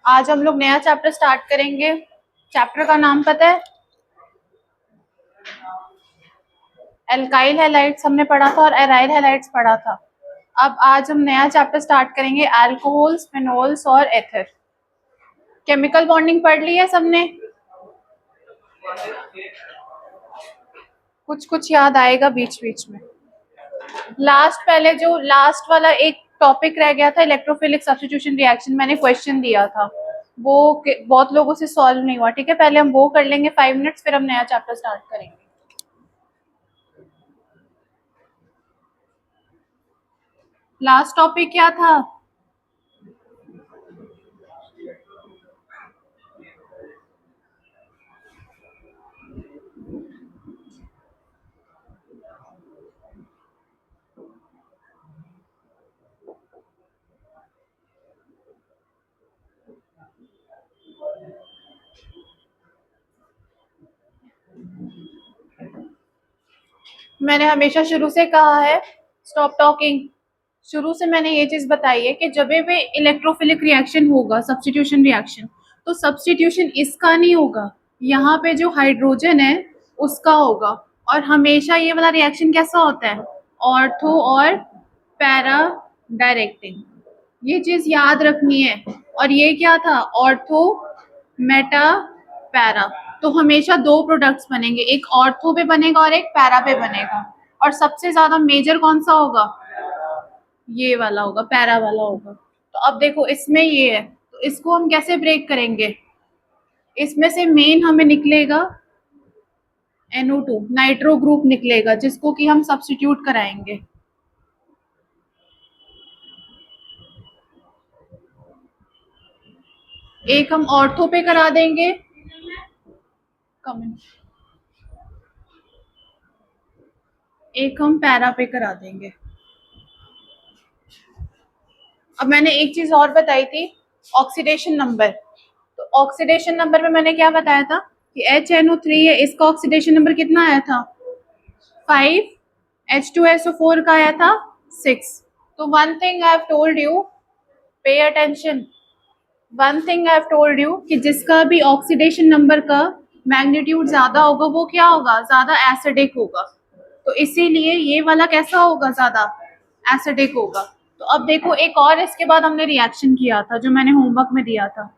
आज हम लोग नया चैप्टर स्टार्ट करेंगे। चैप्टर का नाम पता है? एल्काइल हैलाइड्स हमने पढ़ा था और एराइल हैलाइड्स पढ़ा था। अब आज हम नया चैप्टर स्टार्ट करेंगे, अल्कोहल्स, फिनोल्स और एथर। केमिकल बॉन्डिंग पढ़ ली है सबने? कुछ कुछ याद आएगा बीच बीच में। पहले जो लास्ट वाला एक टॉपिक रह गया था, इलेक्ट्रोफिलिक सब्स्टिट्यूशन रिएक्शन, मैंने क्वेश्चन दिया था, वो बहुत लोगों से सॉल्व नहीं हुआ। ठीक है, पहले हम वो कर लेंगे 5 मिनट्स, फिर हम नया चैप्टर स्टार्ट करेंगे। लास्ट टॉपिक क्या था? मैंने हमेशा शुरू से कहा है, स्टॉप टॉकिंग। शुरू से मैंने ये चीज बताई है कि जब भी इलेक्ट्रोफिलिक रिएक्शन होगा, सब्स्टिट्यूशन रिएक्शन, तो सब्स्टिट्यूशन इसका नहीं होगा, यहाँ पे जो हाइड्रोजन है उसका होगा। और हमेशा ये वाला रिएक्शन कैसा होता है? ऑर्थो और पैरा डायरेक्टिंग। ये चीज याद रखनी है। और ये क्या था? Ortho, Meta, para. तो हमेशा दो प्रोडक्ट्स बनेंगे, एक ऑर्थो पे बनेगा और एक पैरा पे बनेगा। और सबसे ज्यादा मेजर कौन सा होगा? ये वाला होगा, पैरा वाला होगा। तो अब देखो इसमें ये है, तो इसको हम कैसे ब्रेक करेंगे? इसमें से मेन हमें निकलेगा NO2, नाइट्रो ग्रुप निकलेगा, जिसको कि हम सब्स्टिट्यूट कराएंगे। एक हम ऑर्थो पे करा देंगे, एक हम पैरा पे करा देंगे। अब मैंने एक चीज और बताई थी, ऑक्सीडेशन नंबर। तो ऑक्सीडेशन नंबर में मैंने क्या बताया था कि HNO3 है, इसका ऑक्सीडेशन नंबर कितना आया था? 5। H2SO4 का आया था 6। तो one thing I have told you, pay attention. One thing I have told you कि जिसका भी ऑक्सीडेशन नंबर का मैग्नीट्यूड ज्यादा होगा वो क्या होगा? ज्यादा एसिडिक होगा। तो इसीलिए ये वाला कैसा होगा? ज्यादा एसिडिक होगा। तो अब देखो एक और इसके बाद हमने रिएक्शन किया था जो मैंने होमवर्क में दिया था।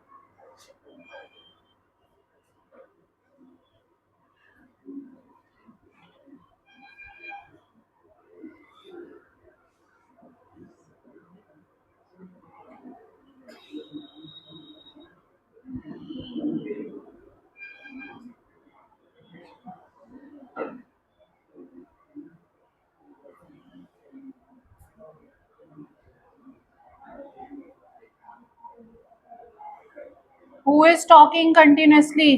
Who is talking continuously?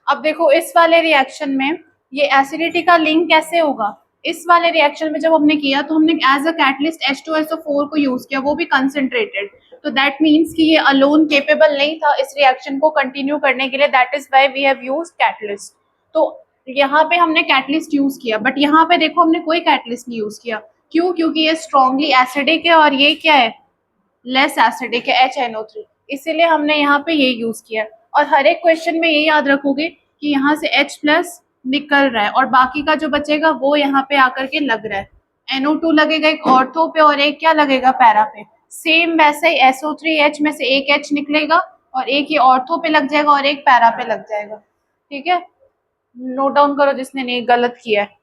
अब देखो इस वाले रिएक्शन में ये एसिडिटी का लिंक कैसे होगा? इस वाले रिएक्शन में जब हमने किया तो हमने एज अ कैटलिस्ट H2SO4 को यूज किया, वो भी कंसेंट्रेटेड। तो दैट मीन्स कि ये अलोन केपेबल नहीं था इस रिएक्शन को कंटिन्यू करने के लिए, that is why we have used catalyst. तो यहाँ पे हमने कैटलिस्ट यूज किया, बट यहाँ पे देखो हमने कोई कैटलिस्ट नहीं यूज किया। क्यों? क्योंकि ये स्ट्रांगली एसिडिक है और ये क्या है? लेस एसिडिक है, HNO3। इसीलिए हमने यहाँ पे ये यूज किया। और हर एक क्वेश्चन में ये याद रखोगे कि यहाँ से H+ निकल रहा है और बाकी का जो बचेगा वो यहाँ पे आकर के लग रहा है। NO2 लगेगा एक ऑर्थो पे और एक क्या लगेगा? पैरा पे। सेम वैसे ही SO3H में से एक H निकलेगा और एक ये ऑर्थो पे लग जाएगा और एक पैरा पे लग जाएगा। ठीक है, नोट डाउन करो जिसने नहीं गलत किया है।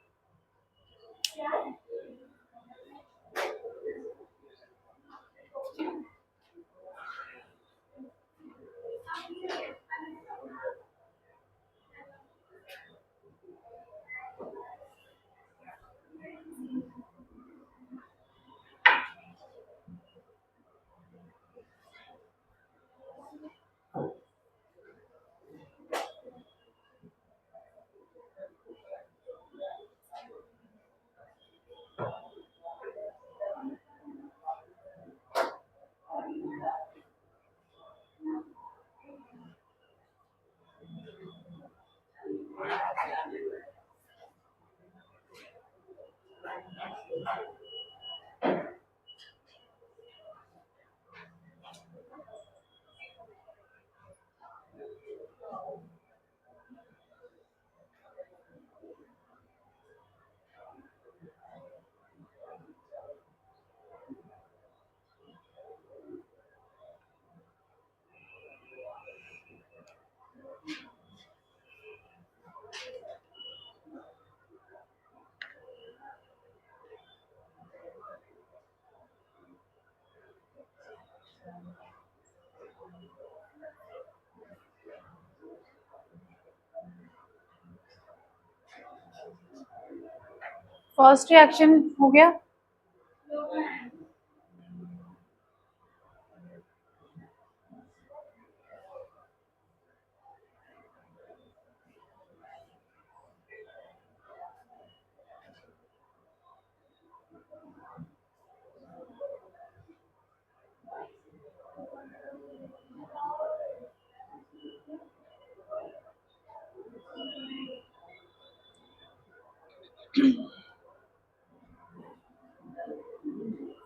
फर्स्ट रिएक्शन हो गया।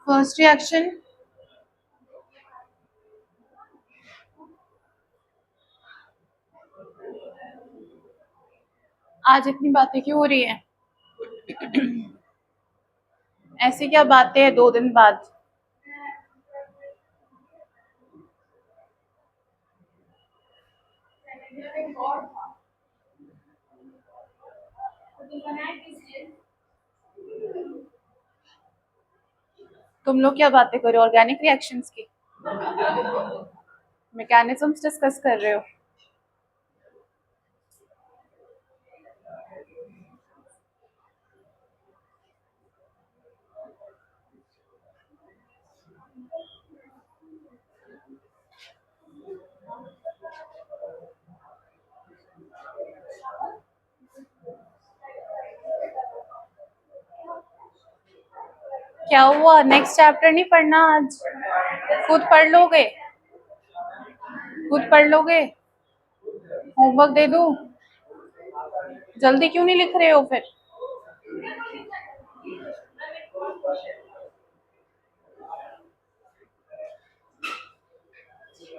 फर्स्ट रिएक्शन आज इतनी बातें क्यों हो रही है? ऐसी क्या बातें हैं 2 दिन बाद? तुम लोग क्या बातें कर रहे हो? ऑर्गेनिक रिएक्शंस की मैकेनिज्म्स डिस्कस कर रहे हो? क्या हुआ? नेक्स्ट चैप्टर नहीं पढ़ना आज? खुद पढ़ लोगे? खुद पढ़ लोगे? होमवर्क दे दूं? जल्दी क्यों नहीं लिख रहे हो फिर?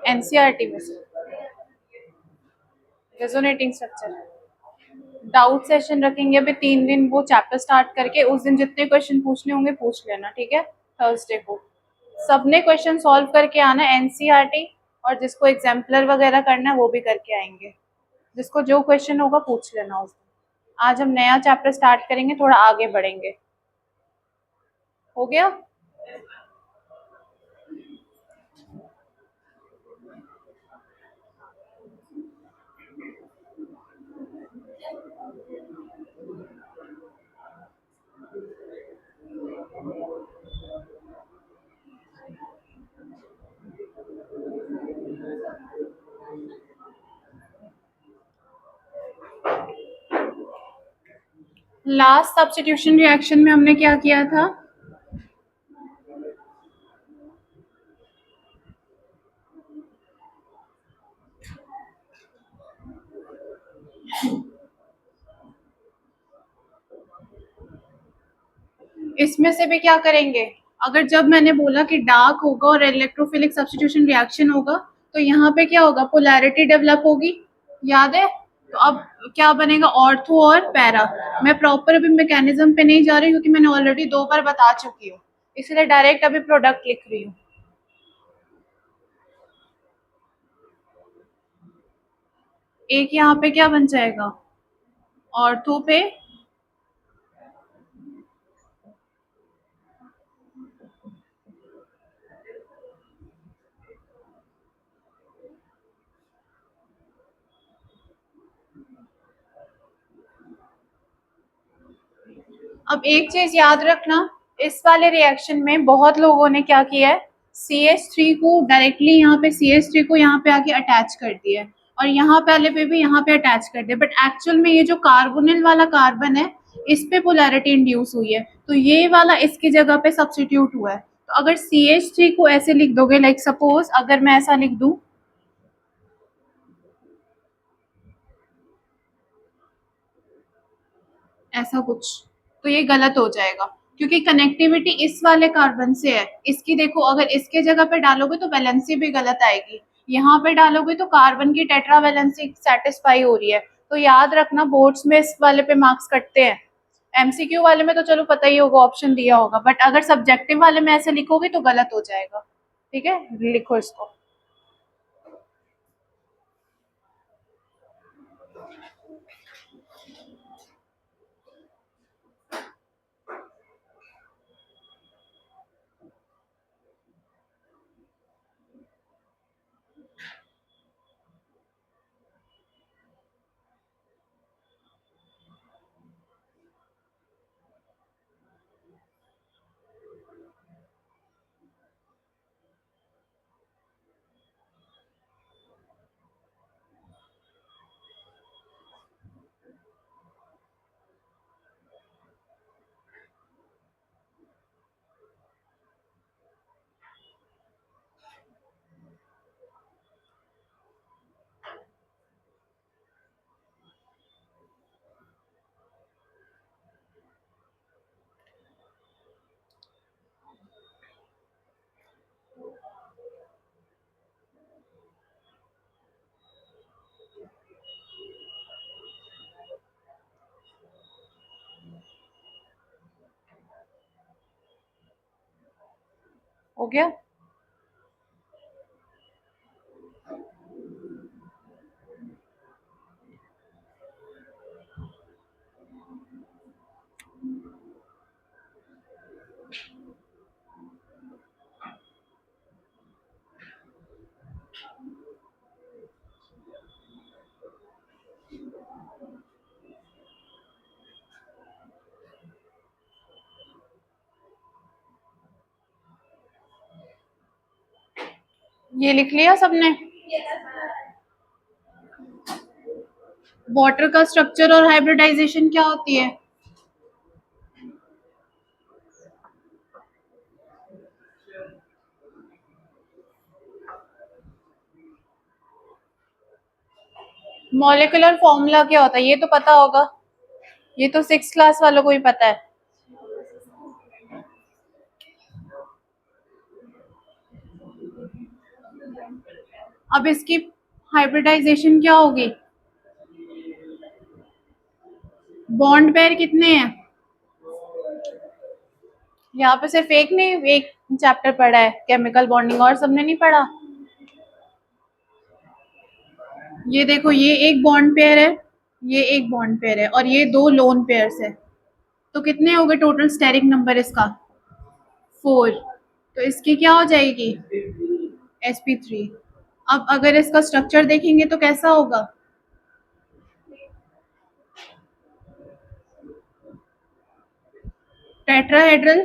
एनसीईआरटी में से रेजोनेटिंग स्ट्रक्चर डाउट सेशन रखेंगे अभी 3 दिन। वो चैप्टर स्टार्ट करके उस दिन जितने क्वेश्चन पूछने होंगे पूछ लेना, ठीक है? थर्सडे को सबने क्वेश्चन सॉल्व करके आना एनसीईआरटी, और जिसको एग्जाम्पलर वगैरह करना है वो भी करके आएंगे। जिसको जो क्वेश्चन होगा पूछ लेना उस दिन। आज हम नया चैप्टर स्टार्ट करेंगे, थोड़ा आगे बढ़ेंगे। हो गया? लास्ट सब्स्टिट्यूशन रिएक्शन में हमने क्या किया था? इसमें से भी क्या करेंगे? अगर जब मैंने बोला कि डार्क होगा और इलेक्ट्रोफिलिक सब्स्टिट्यूशन रिएक्शन होगा, तो यहाँ पे क्या होगा? पोलैरिटी डेवलप होगी, याद है? तो अब क्या बनेगा? ऑर्थो और पैरा। मैं प्रॉपर अभी मैकेनिज्म पे नहीं जा रही क्योंकि मैंने ऑलरेडी 2 बार बता चुकी हूँ, इसलिए डायरेक्ट अभी प्रोडक्ट लिख रही हूँ। एक यहाँ पे क्या बन जाएगा? ऑर्थो पे अब एक चीज याद रखना, इस वाले रिएक्शन में बहुत लोगों ने क्या किया है? CH3 को डायरेक्टली यहाँ पे CH3 को यहाँ पे आके अटैच कर दिया है, और यहाँ पहले पे भी यहाँ पे अटैच कर दिया, बट एक्चुअल में ये जो कार्बोनिल वाला कार्बन है इस पे पोलैरिटी इंड्यूस हुई है, तो ये वाला इसकी जगह पे सब्स्टिट्यूट हुआ है। तो अगर CH3 को ऐसे लिख दोगे, लाइक सपोज अगर मैं ऐसा लिख दूं, ऐसा कुछ, तो ये गलत हो जाएगा क्योंकि कनेक्टिविटी इस वाले कार्बन से है। इसकी देखो, अगर इसके जगह पे डालोगे तो वैलेंसी भी गलत आएगी, यहाँ पे डालोगे तो कार्बन की टेट्रा वैलेंसी सेटिस्फाई हो रही है। तो याद रखना, बोर्ड्स में इस वाले पे मार्क्स कटते हैं। एमसीक्यू वाले में तो चलो पता ही होगा, ऑप्शन दिया होगा, बट अगर सब्जेक्टिव वाले में ऐसे लिखोगे तो गलत हो जाएगा। ठीक है, लिखो इसको। हो गया? ये लिख लिया सबने? वाटर का स्ट्रक्चर और हाइब्रिडाइजेशन क्या होती है? मॉलिक्यूलर फॉर्मूला क्या होता है ये तो पता होगा, ये तो 6th क्लास वालों को ही पता है। अब इसकी हाइब्रिडाइजेशन क्या होगी? बॉन्ड पेयर कितने हैं? यहाँ पे सिर्फ एक नहीं, एक चैप्टर पढ़ा है केमिकल बॉन्डिंग, और सबने नहीं पढ़ा? ये देखो, ये एक बॉन्ड पेयर है, ये एक बॉन्ड पेयर है, और ये दो लोन पेयर्स है। तो कितने हो गए टोटल स्टेरिक नंबर इसका? 4। तो इसकी क्या हो जाएगी? sp3। अब अगर इसका स्ट्रक्चर देखेंगे तो कैसा होगा? टेट्राहेड्रल।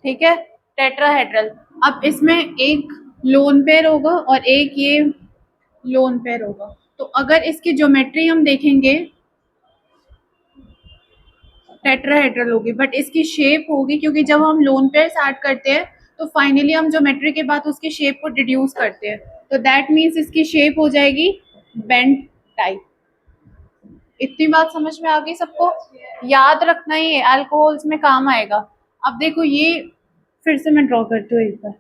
ठीक है, टेट्राहेड्रल। अब इसमें एक लोन पेयर होगा और एक ये लोन पेयर होगा। तो अगर इसकी ज्योमेट्री हम देखेंगे, टेट्राहेड्रल होगी, बट इसकी शेप होगी, क्योंकि जब हम लोन पेयर्स ऐड करते हैं तो फाइनली हम ज्योमेट्री के बाद उसकी शेप को डिड्यूस करते हैं। तो दैट मीन्स इसकी शेप हो जाएगी बेंट टाइप। इतनी बात समझ में आ गई सबको? याद रखना, ये अल्कोहल्स में काम आएगा। अब देखो, ये फिर से मैं ड्रॉ करती हूँ एक बार।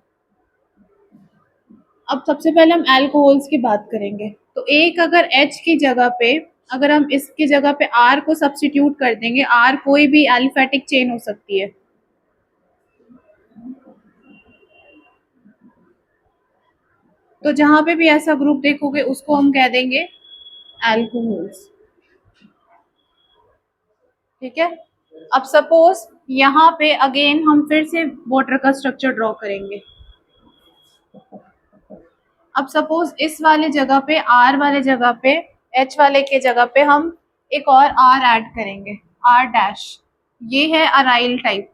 अब सबसे पहले हम अल्कोहल्स की बात करेंगे। तो एक अगर H की जगह पे, अगर हम इसकी जगह पे R को सब्स्टिट्यूट कर देंगे, R कोई भी एलिफेटिक चेन हो सकती है, तो जहां पे भी ऐसा ग्रुप देखोगे उसको हम कह देंगे अल्कोहल्स। ठीक है। अब सपोज यहाँ पे अगेन हम फिर से वाटर का स्ट्रक्चर ड्रॉ करेंगे। अब सपोज इस वाले जगह पे, R वाले जगह पे, H वाले के जगह पे हम एक और R ऐड करेंगे, R डैश। ये है अराइल टाइप।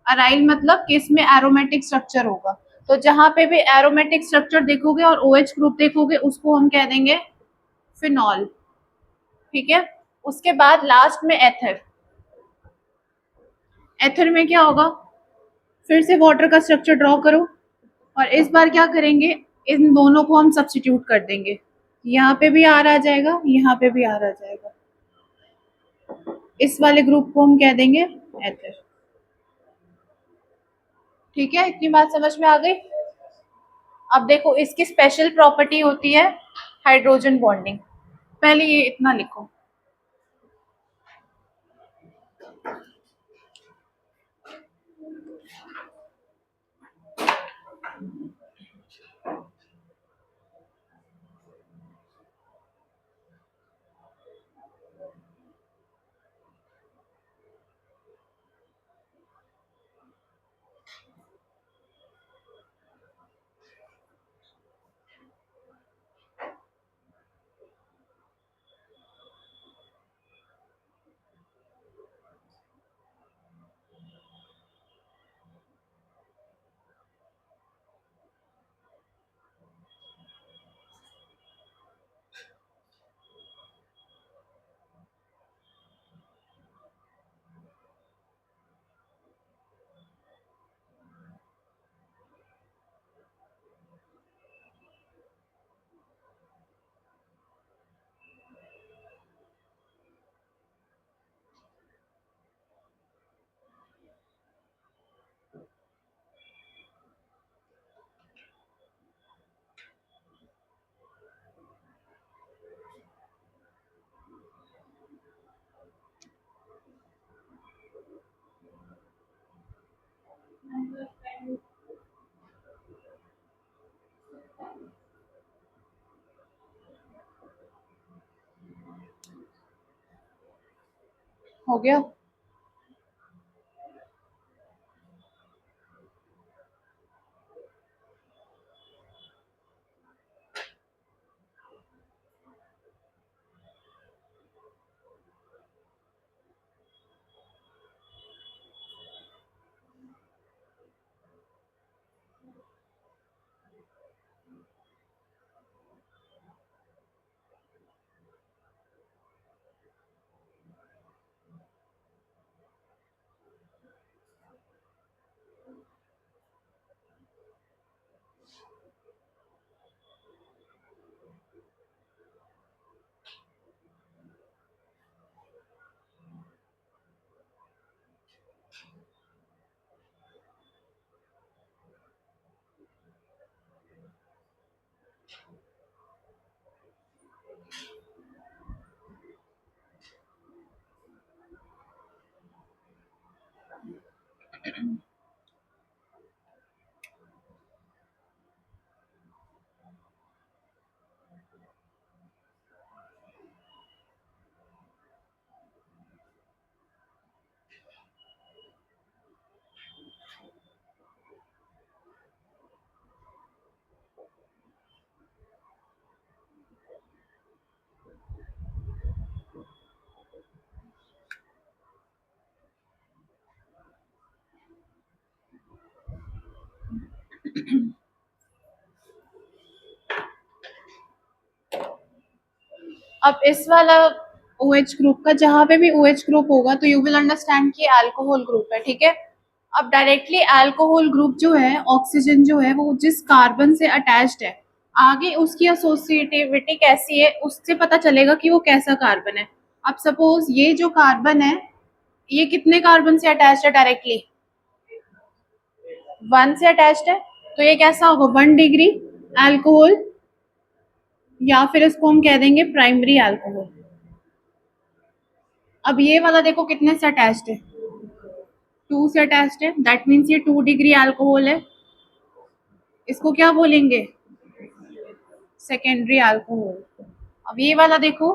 अराइल मतलब कि इसमें एरोमेटिक स्ट्रक्चर होगा। तो जहां पे भी एरोमेटिक स्ट्रक्चर देखोगे और OH ग्रुप देखोगे उसको हम कह देंगे फिनॉल। ठीक है। उसके बाद लास्ट में एथर। एथर में क्या होगा? फिर से वाटर का स्ट्रक्चर ड्रॉ करो, और इस बार क्या करेंगे, इन दोनों को हम सब्स्टिट्यूट कर देंगे। यहाँ पे भी आर आ जाएगा, यहाँ पे भी आर आ जाएगा। इस वाले ग्रुप को हम कह देंगे एथर। ठीक है, इतनी बात समझ में आ गई। अब देखो इसकी स्पेशल प्रॉपर्टी होती है हाइड्रोजन बॉन्डिंग। पहले ये इतना लिखो। हो गया। अब इस वाला OH ग्रुप का जहां पे भी OH ग्रुप होगा तो यू विल अंडरस्टैंड कि अल्कोहल ग्रुप है। ठीक है, अब डायरेक्टली अल्कोहल ग्रुप जो है, ऑक्सीजन जो है वो जिस कार्बन से अटैच्ड है, आगे उसकी एसोसिएटिविटी कैसी है उससे पता चलेगा कि वो कैसा कार्बन है। अब सपोज ये जो कार्बन है, ये कितने कार्बन से अटैच्ड है डायरेक्टली? 1 से अटैच्ड है, तो ये कैसा होगा? 1 डिग्री अल्कोहल, या फिर इसको हम कह देंगे प्राइमरी अल्कोहल। अब ये वाला देखो कितने से अटैच्ड है? 2 से अटैच्ड है, दैट मीन्स ये 2 डिग्री अल्कोहल है। इसको क्या बोलेंगे? Secondary alcohol. अब ये वाला देखो,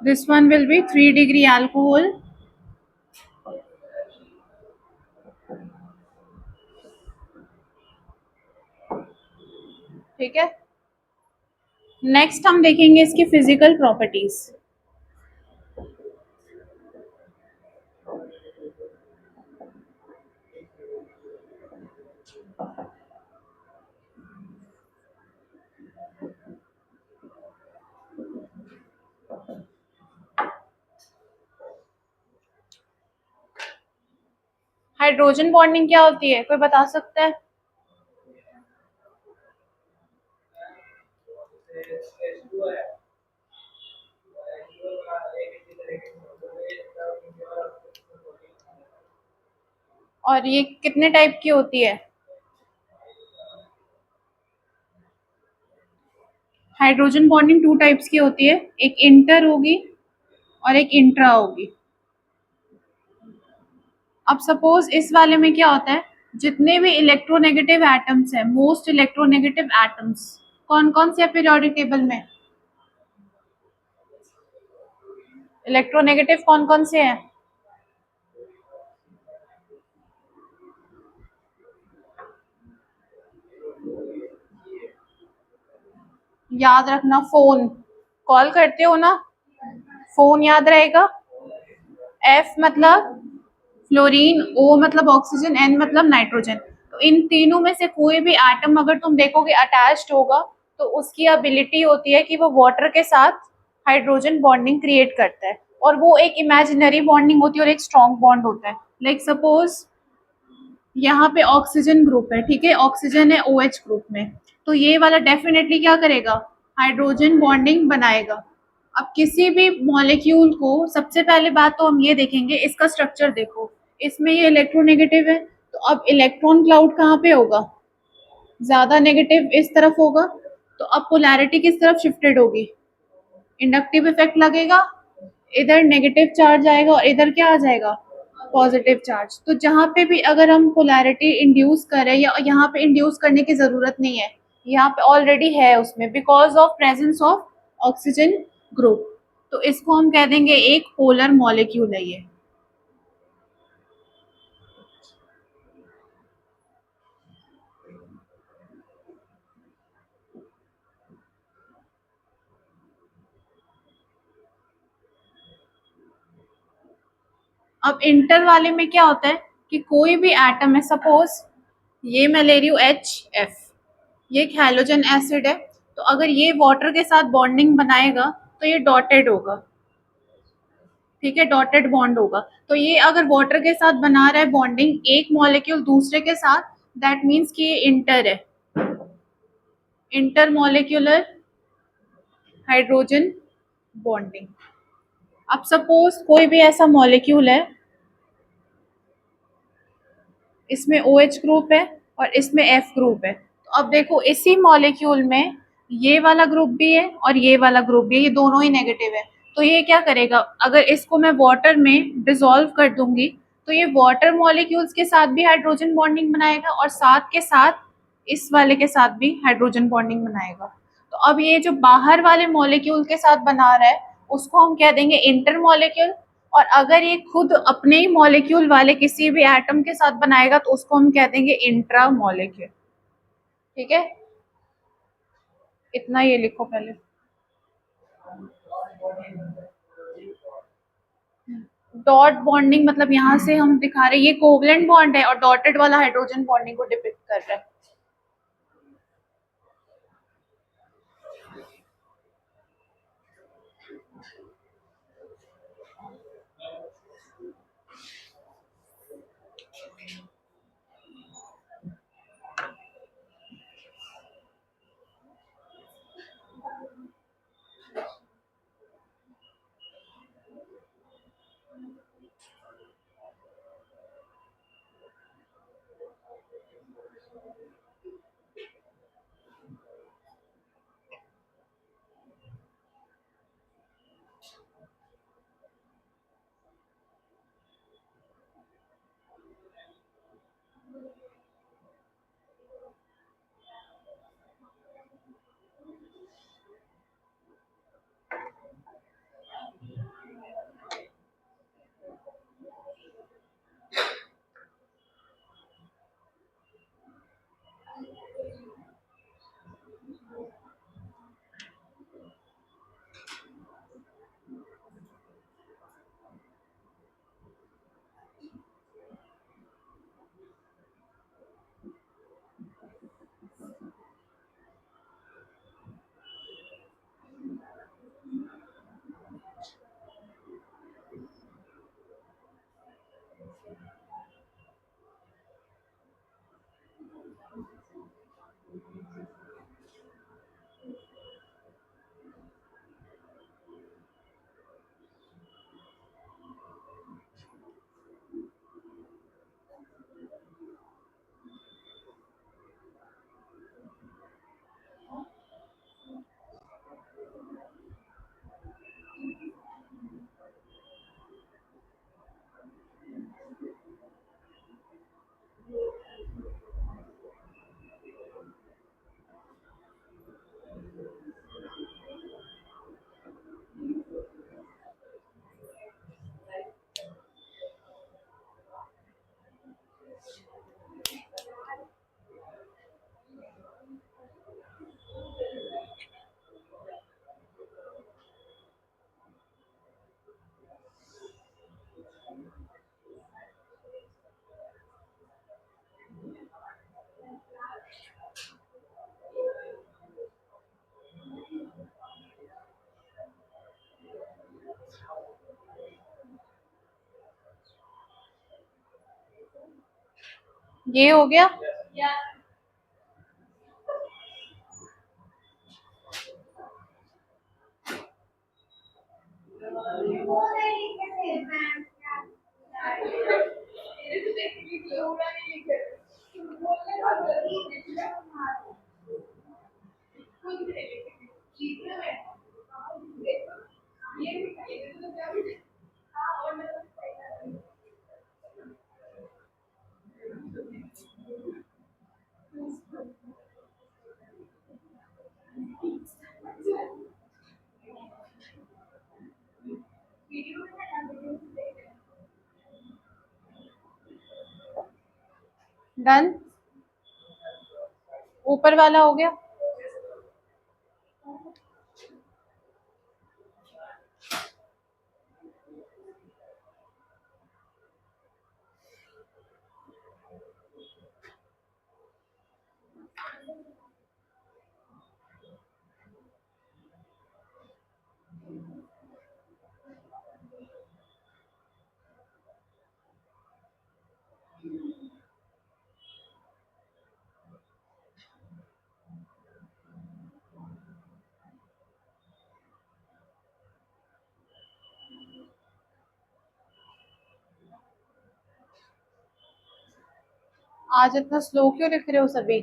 this one will be 3 degree alcohol. ठीक है, नेक्स्ट हम देखेंगे इसकी फिजिकल प्रॉपर्टीज। हाइड्रोजन बॉन्डिंग क्या होती है, कोई बता सकता है? और ये कितने टाइप की होती है? हाइड्रोजन बॉन्डिंग 2 टाइप्स की होती है, एक इंटर होगी और एक इंट्रा होगी। अब सपोज इस वाले में क्या होता है, जितने भी इलेक्ट्रोनेगेटिव एटम्स हैं, मोस्ट इलेक्ट्रोनेगेटिव एटम्स कौन कौन से पीरियोडिक टेबल में? इलेक्ट्रोनेगेटिव कौन कौन से हैं? याद रखना, फोन कॉल करते हो ना, फोन याद रहेगा। एफ मतलब फ्लोरीन, ओ मतलब ऑक्सीजन, एन मतलब नाइट्रोजन। तो इन तीनों में से कोई भी एटम अगर तुम देखोगे अटैच्ड होगा, तो उसकी एबिलिटी होती है कि वो वाटर के साथ हाइड्रोजन बॉन्डिंग क्रिएट करता है, और वो एक इमेजिनरी बॉन्डिंग होती है और एक स्ट्रॉन्ग बॉन्ड होता है। लाइक सपोज यहाँ पे ऑक्सीजन ग्रुप है, ठीक है, ऑक्सीजन है OH ग्रुप में, तो ये वाला डेफिनेटली क्या करेगा, हाइड्रोजन बॉन्डिंग बनाएगा। अब किसी भी मॉलिक्यूल को सबसे पहले बात तो हम ये देखेंगे, इसका स्ट्रक्चर देखो, इसमें ये इलेक्ट्रोनेगेटिव है, तो अब इलेक्ट्रॉन क्लाउड कहाँ पे होगा, ज्यादा नेगेटिव इस तरफ होगा, तो अब पोलैरिटी किस तरफ शिफ्टेड होगी, इंडक्टिव इफेक्ट लगेगा, इधर नेगेटिव चार्ज आएगा और इधर क्या आ जाएगा, पॉजिटिव चार्ज। तो जहाँ पे भी अगर हम पोलैरिटी इंड्यूस करें, या यहाँ पे इंड्यूस करने की जरूरत नहीं है, यहाँ पे ऑलरेडी है उसमें, because of presence of oxygen group, तो इसको हम कह देंगे एक पोलर मॉलिक्यूल है ये। अब इंटर वाले में क्या होता है कि कोई भी एटम है, सपोज ये मैं ले रही हूँ HF, ये एक हैलोजन एसिड है, तो अगर ये वाटर के साथ बॉन्डिंग बनाएगा तो ये डॉटेड होगा, ठीक है, डॉटेड बॉन्ड होगा। तो ये अगर वाटर के साथ बना रहा है बॉन्डिंग एक मॉलिक्यूल दूसरे के साथ, दैट मीन्स कि ये इंटर है, इंटर मॉलिक्यूलर हाइड्रोजन बॉन्डिंग। अब सपोज कोई भी ऐसा मॉलिक्यूल है, इसमें OH ग्रुप है और इसमें F ग्रुप है, तो अब देखो इसी मॉलिक्यूल में ये वाला ग्रुप भी है और ये वाला ग्रुप भी है, ये दोनों ही नेगेटिव है। तो ये क्या करेगा, अगर इसको मैं वाटर में डिसॉल्व कर दूंगी, तो ये वाटर मॉलिक्यूल्स के साथ भी हाइड्रोजन बॉन्डिंग बनाएगा और साथ के साथ इस वाले के साथ भी हाइड्रोजन बॉन्डिंग बनाएगा। तो अब ये जो बाहर वाले मॉलिक्यूल के साथ बना रहा है, उसको हम कह देंगे इंटर मॉलिक्यूल, और अगर ये खुद अपने ही मॉलिक्यूल वाले किसी भी एटम के साथ बनाएगा, तो उसको हम कह देंगे इंट्रा मॉलिक्यूल। ठीक है, इतना ये लिखो पहले। डॉट बॉन्डिंग मतलब यहाँ से हम दिखा रहे हैं ये कोवलेंट बॉन्ड है, और डॉटेड वाला हाइड्रोजन बॉन्डिंग को डिपिक्ट कर रहा है। ये हो गया। डन। ऊपर वाला हो गया। आज इतना स्लो क्यों लिख रहे हो सभी?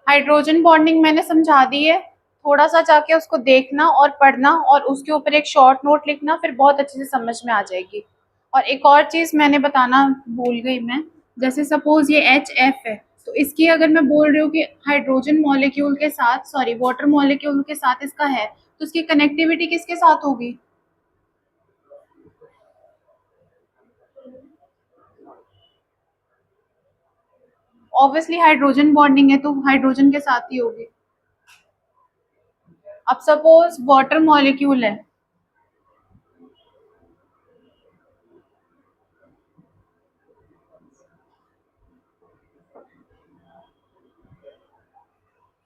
हाइड्रोजन बॉन्डिंग मैंने समझा दी है, थोड़ा सा जाके उसको देखना और पढ़ना और उसके ऊपर एक शॉर्ट नोट लिखना, फिर बहुत अच्छे से समझ में आ जाएगी। और एक और चीज मैंने बताना भूल गई मैं, जैसे सपोज ये HF है, तो इसकी अगर मैं बोल रही हूँ कि हाइड्रोजन मॉलिक्यूल के साथ, सॉरी वाटर मॉलिक्यूल के साथ इसका है, तो उसकी कनेक्टिविटी किसके साथ होगी? ऑब्वियसली हाइड्रोजन बॉन्डिंग है तो हाइड्रोजन के साथ ही होगी। अब सपोज वाटर मॉलिक्यूल है,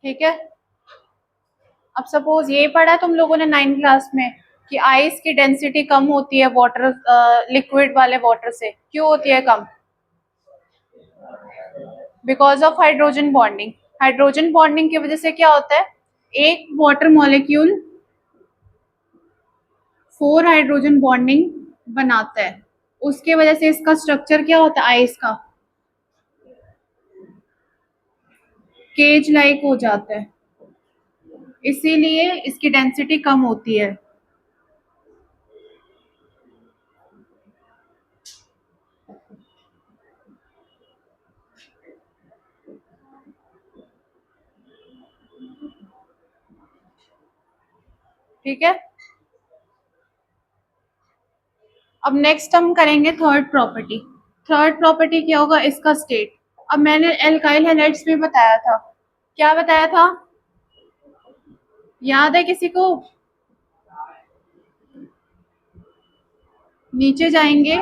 ठीक है। अब सपोज ये पढ़ा तुम लोगों ने 9th क्लास में कि आइस की डेंसिटी कम होती है वाटर, लिक्विड वाले वाटर से, क्यों होती है कम? Because of hydrogen bonding. Hydrogen bonding की वजह से क्या होता है, एक वाटर मॉलिक्यूल 4 हाइड्रोजन बॉन्डिंग बनाता है, उसके वजह से इसका स्ट्रक्चर क्या होता है आइस का, केज लाइक हो जाता है, इसीलिए इसकी डेंसिटी कम होती है। ठीक है। अब नेक्स्ट हम करेंगे थर्ड प्रॉपर्टी। थर्ड प्रॉपर्टी क्या होगा, इसका स्टेट। अब मैंने एल्काइल हैलाइड्स में बताया था, क्या बताया था, याद है किसी को? नीचे जाएंगे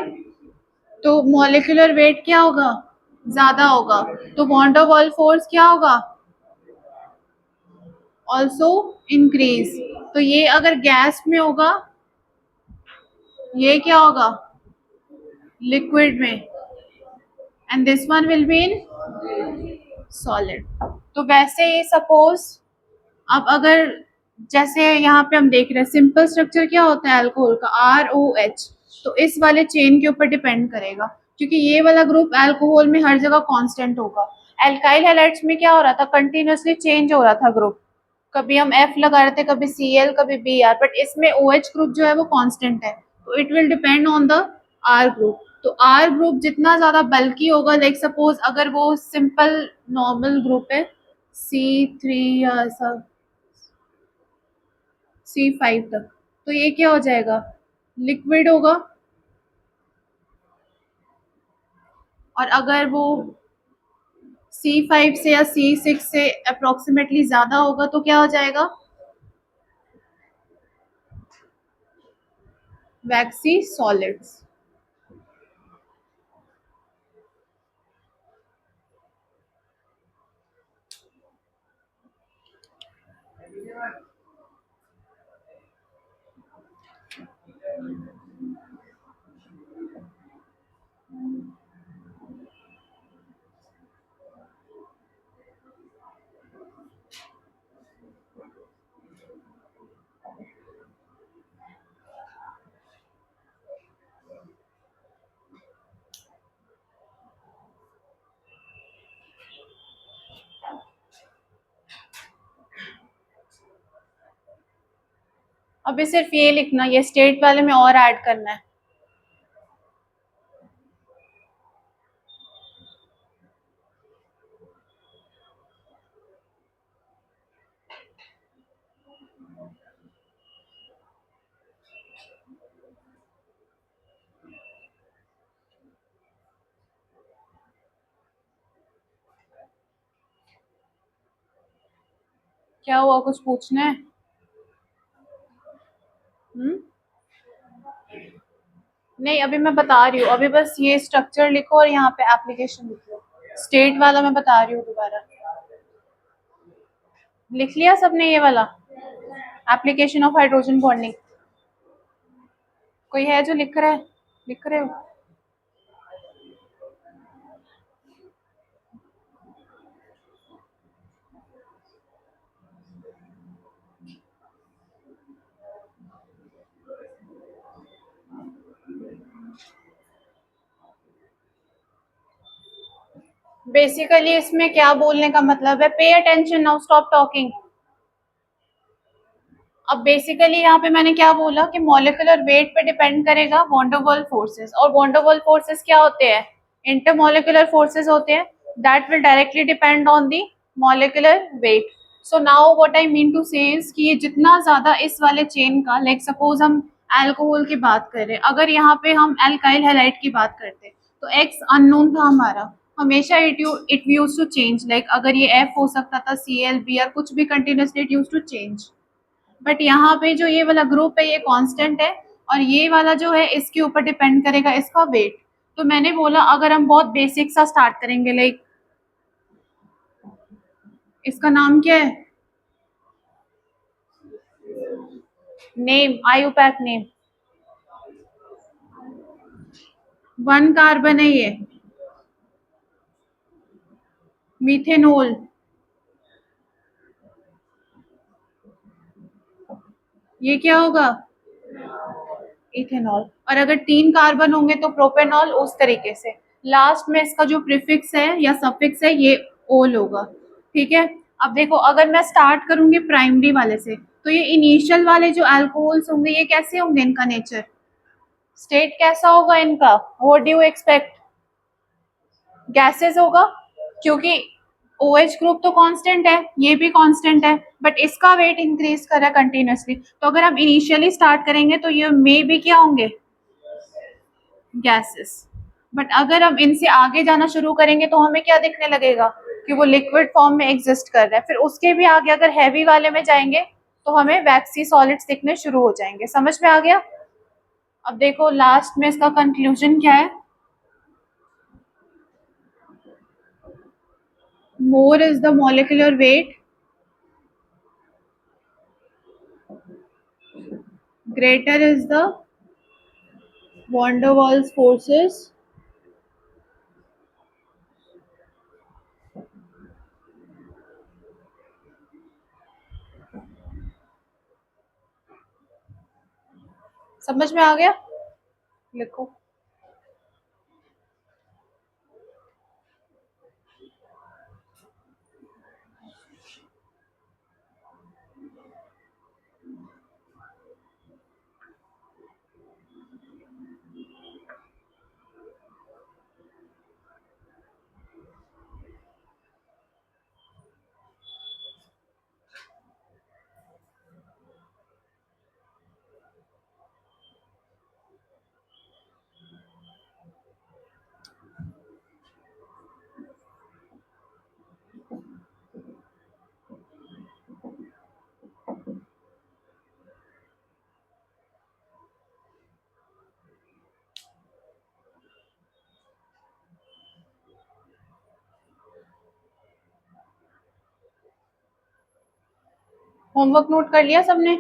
तो मॉलिक्यूलर वेट क्या होगा, ज्यादा होगा, तो वॉन डर वाल फोर्स क्या होगा, ऑल्सो इंक्रीज। तो ये अगर गैस में होगा, ये क्या होगा, लिक्विड में, and this one will be in solid. तो वैसे ही सपोज, अब अगर जैसे यहाँ पे हम देख रहे हैं सिंपल स्ट्रक्चर क्या होता है अल्कोहल का, ROH, तो इस वाले चेन के ऊपर डिपेंड करेगा, क्योंकि ये वाला ग्रुप अल्कोहल में हर जगह कांस्टेंट होगा। एल्काइल हैलाइड्स में क्या हो रहा था, कंटिन्यूअसली चेंज हो रहा था ग्रुप, कभी हम F लगा रहे थे, कभी Cl, कभी Br, बट इसमें OH ग्रुप जो है वो कांस्टेंट है, तो it will depend on the R group. तो R ग्रुप जितना ज्यादा बल्कि होगा, लाइक सपोज अगर वो सिंपल नॉर्मल ग्रुप है C3 या ऐसा C5 तक, तो ये क्या हो जाएगा, लिक्विड होगा, और अगर वो C5 से या C6 से अप्रोक्सीमेटली ज़्यादा होगा तो क्या हो जाएगा? वैक्सी सॉलिड्स। अभी सिर्फ ये लिखना, ये स्टेट वाले में और ऐड करना है। क्या हुआ, कुछ पूछना है? हम्म। नहीं, अभी मैं बता रही हूँ, अभी बस ये स्ट्रक्चर लिखो और यहाँ पे एप्लीकेशन लिख लो। स्टेट वाला मैं बता रही हूँ दोबारा। लिख लिया सबने ये वाला? Application of hydrogen bonding. कोई है जो लिख रहा है? लिख रहे हो? बेसिकली इसमें क्या बोलने का मतलब है, pay attention, now stop talking. अब बेसिकली यहाँ पे मैंने क्या बोला कि मॉलिक्यूलर वेट पे डिपेंड करेगा वॉन डर वाल फोर्सेस, और वॉन डर वाल फोर्सेस क्या होते हैं? इंटरमॉलिक्यूलर फोर्सेस होते हैं that will directly depend on the molecular weight. So now what I mean to say is कि ये जितना ज्यादा इस वाले चेन का, लाइक सपोज हम अल्कोहल की बात करें, अगर यहाँ पे हम अल्काइल हैलाइड की बात करते तो एक्स अननोन था हमारा, हमेशा it use to change, like अगर ये एफ हो सकता था, CL, Br, कुछ भी continuously it use to change. But यहाँ पे जो ये वाला ग्रुप है ये कांस्टेंट है, और ये वाला जो है इसके ऊपर डिपेंड करेगा इसका वेट। तो मैंने बोला अगर हम बहुत बेसिक सा स्टार्ट करेंगे, लाइक इसका नाम क्या है? Name, IUPAC name. 1 कार्बन है ये, मीथेनॉल। ये क्या होगा? इथेनॉल। और अगर 3 कार्बन होंगे तो प्रोपेनॉल, उस तरीके से। लास्ट में इसका जो प्रीफिक्स है या सफिक्स है ये ओल होगा। ठीक है। अब देखो अगर मैं स्टार्ट करूंगी प्राइमरी वाले से, तो ये इनिशियल वाले जो अल्कोहल्स होंगे ये कैसे होंगे, इनका नेचर, स्टेट कैसा होगा इनका? What do you expect? Gases होगा, क्योंकि OH ग्रुप तो कांस्टेंट है, ये भी कांस्टेंट है, बट इसका वेट इंक्रीज कर रहा है कंटिन्यूसली, तो अगर हम इनिशियली स्टार्ट करेंगे तो ये मे भी क्या होंगे? गैसेस। बट अगर हम इनसे आगे जाना शुरू करेंगे तो हमें क्या दिखने लगेगा कि वो लिक्विड फॉर्म में एग्जिस्ट कर रहा है। फिर उसके भी आगे अगर हैवी वाले में जाएंगे तो हमें वैक्सी सॉलिड्स दिखने शुरू हो जाएंगे। समझ में आ गया? अब देखो लास्ट में इसका कंक्लूजन क्या है? More is the molecular weight, greater is the van der Waals forces, समझ में आ गया? लिखो। होमवर्क नोट कर लिया सबने?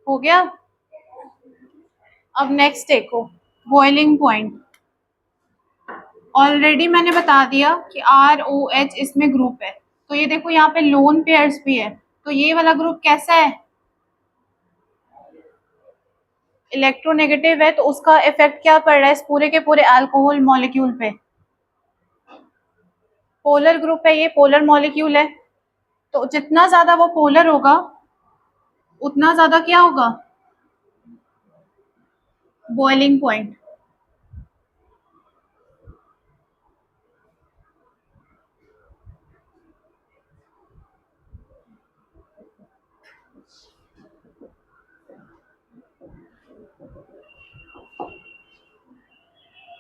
हो गया? अब नेक्स्ट देखो, बॉइलिंग पॉइंट। ऑलरेडी मैंने बता दिया कि आर ओ एच इसमें ग्रुप है, तो ये देखो यहाँ पे लोन पेयर्स भी है, तो ये वाला ग्रुप कैसा है? इलेक्ट्रोनेगेटिव है, तो उसका इफेक्ट क्या पड़ रहा है इस पूरे के पूरे अल्कोहल मॉलिक्यूल पे? पोलर ग्रुप है, ये पोलर मॉलिक्यूल है, तो जितना ज्यादा वो पोलर होगा उतना ज्यादा क्या होगा? Boiling point.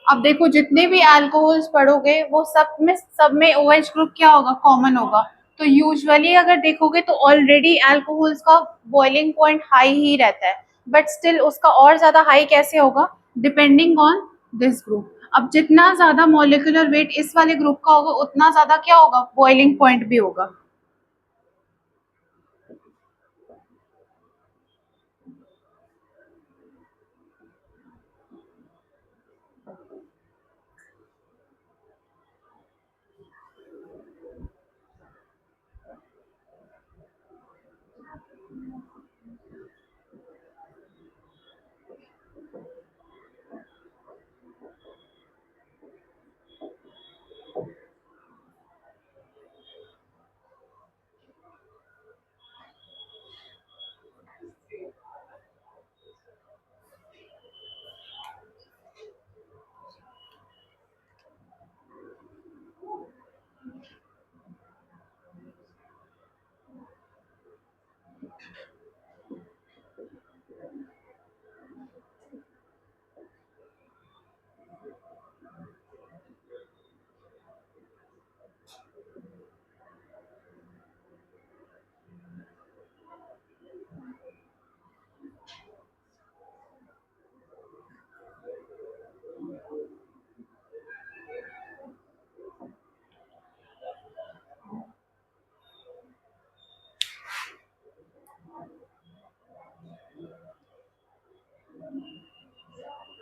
अब देखो जितने भी अल्कोहल्स पढ़ोगे वो सब में OH ग्रुप क्या होगा? कॉमन होगा। तो यूजुअली अगर देखोगे तो ऑलरेडी अल्कोहल्स का बॉइलिंग पॉइंट हाई ही रहता है, बट स्टिल उसका और ज्यादा हाई कैसे होगा? Depending on this group. अब जितना ज्यादा मॉलिक्यूलर वेट इस वाले ग्रुप का होगा उतना ज्यादा क्या होगा? बॉइलिंग पॉइंट भी होगा।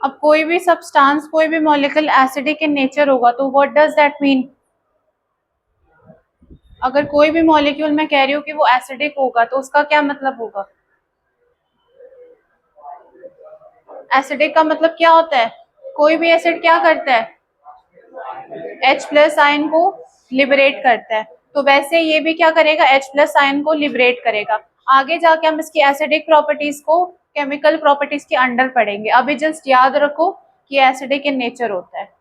अब कोई भी सब्सटेंस, कोई भी मॉलिक्यूल एसिडिक इन नेचर होगा तो व्हाट डज दैट मीन? अगर कोई भी मॉलिक्यूल मैं कह रही हूँ कि वो एसिडिक होगा तो उसका क्या मतलब होगा? एसिडिक का मतलब क्या होता है? कोई भी एसिड क्या करता है? H प्लस आयन को लिबरेट करता है, तो वैसे ये भी क्या करेगा? H प्लस आयन को लिबरेट करेगा। आगे जाके हम इसकी एसिडिक प्रॉपर्टीज को केमिकल प्रॉपर्टीज के अंडर पढ़ेंगे, अभी जस्ट याद रखो कि एसिडिक इन नेचर होता है।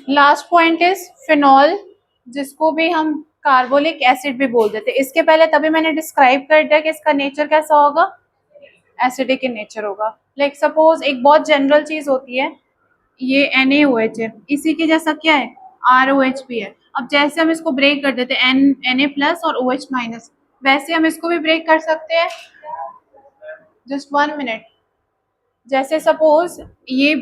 लास्ट पॉइंट इज फिनॉल, जिसको भी हम कार्बोलिक एसिड भी बोल देते हैं। इसके पहले तभी मैंने डिस्क्राइब कर दिया कि इसका नेचर कैसा होगा, एसिडिक इन नेचर होगा। लाइक सपोज एक बहुत जनरल चीज होती है, ये NaOH है, इसी के जैसा क्या है, ROH भी है। अब जैसे हम इसको ब्रेक कर देते हैं Na+ और OH माइनस, वैसे हम इसको भी ब्रेक कर सकते हैं। Just 1 minute. जैसे सपोज ये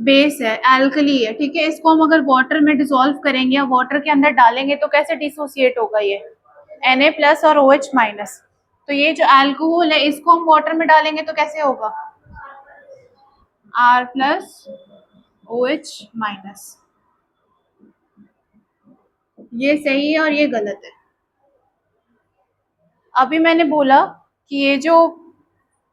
बेस है, एल्कली है, ठीक है, इसको हम अगर वाटर में डिसॉल्व करेंगे या वाटर के अंदर डालेंगे तो कैसे डिसोसिएट होगा ये, Na+ और OH माइनस। तो ये जो अल्कोहल है इसको हम वाटर में डालेंगे तो कैसे होगा, R+OH माइनस। ये सही है और ये गलत है। अभी मैंने बोला कि ये जो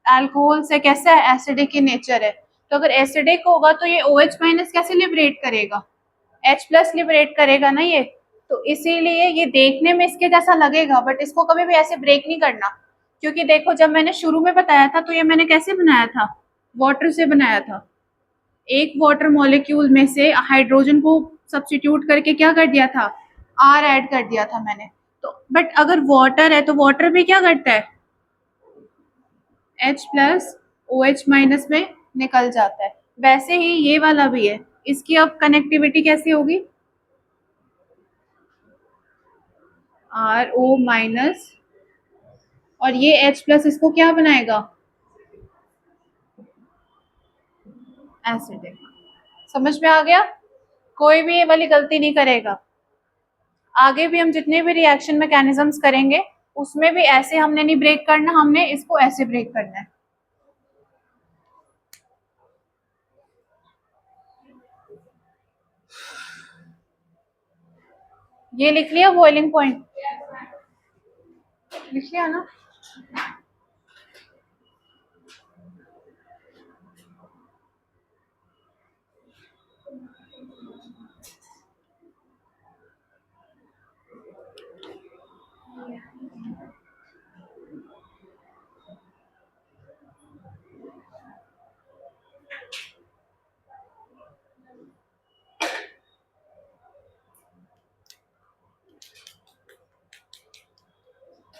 अल्कोहल से कैसा है, एसिडिक in नेचर है। तो अगर एसिडिक होगा तो ये OH माइनस कैसे लिबरेट करेगा, H+ लिबरेट करेगा ना ये। तो इसीलिए ये देखने में इसके जैसा लगेगा, बट इसको कभी भी ऐसे ब्रेक नहीं करना। क्योंकि देखो जब मैंने शुरू में बताया था तो ये मैंने कैसे बनाया था, वाटर से बनाया था। एक वाटर मॉलिक्यूल में से हाइड्रोजन को सब्स्टिट्यूट करके क्या कर दिया था, R ऐड कर दिया था मैंने। तो बट अगर वाटर है तो वाटर भी क्या करता है, H+ OH माइनस में निकल जाता है। वैसे ही ये वाला भी है, इसकी अब कनेक्टिविटी कैसी होगी, RO माइनस, और ये H+ इसको क्या बनाएगा, एसिडिक। समझ में आ गया, कोई भी ये वाली गलती नहीं करेगा। आगे भी हम जितने भी रिएक्शन मैकेनिज्म्स करेंगे उसमें भी ऐसे हमने नहीं ब्रेक करना, हमने इसको ऐसे ब्रेक करना है। ये लिख लिया बॉइलिंग पॉइंट, लिख लिया ना।